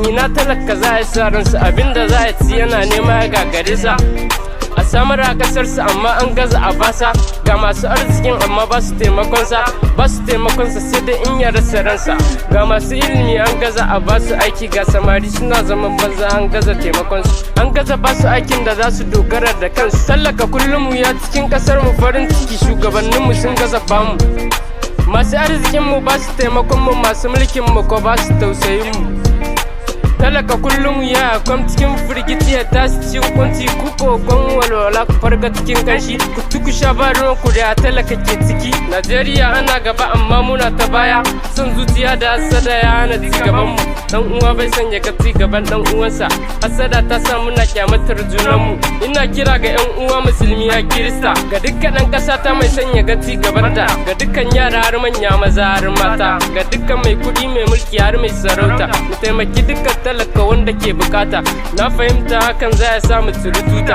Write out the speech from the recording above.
aikin yi na talaka za a sa ransa abinda za a ci yana nema ya gagare sa a samar a kasarsa amma an gaza a basa ga masu arzikin amma ba su taimakonsa sai dai in ya rasa ransa ga masu ilimi an gaza a ba su aiki ga samari suna zaman banza an gaza taimakonsu an gaza ba su aikin da za su dogara da kansu tallaka kullum ya cikin kasar mu farin ciki shugabanninmu sun gaza bamu masu arzikin mu ba su taimakon mu masu mulkin mu ko ba su tausayin mu talaka kullum ya kwam cikin firgici ya tashi cikin kunci ku kokon walwala ku farga cikin kanshi ku tuku sha ba ruwan ku da talaka ke ciki Najeriya ana gaba amma muna ta baya son zuciya da hasada ya hana ci gaban mu dan uwa bai san ya ga ci gaban dan uwansa hasada ta sa muna kyamatar junan mu ina kira ga yan uwa musulmi ya kirista ga dukkan dan kasa ta mai san ya ga ci gaban ta ga dukkan yara har manya maza har mata ga dukkan mai kudi mai mulki har mai sarauta mu taimaki dukkan talaka wanda ke bukata na fahimta hakan za ya samu turututa